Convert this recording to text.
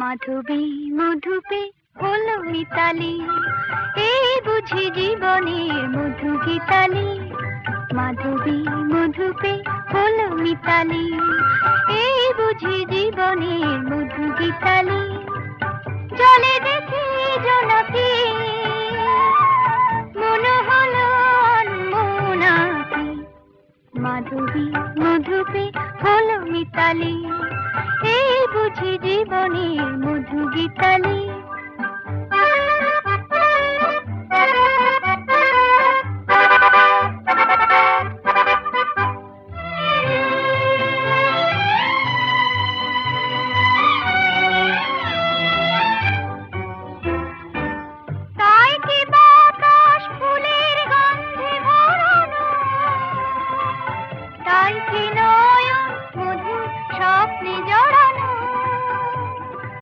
মাধবী মধুপে হলো মিতালি, এই বুঝি জীবনের মধু গীতালি। মাধবী মধুপে হলো মিতালি, এই বুঝি জীবনের মধু গীতালি। জলে দেখি জোনাকি, মনে হলো অনমনাকি। মাধবী মধুপে হলো মিতালি, এই বুঝি জীবনের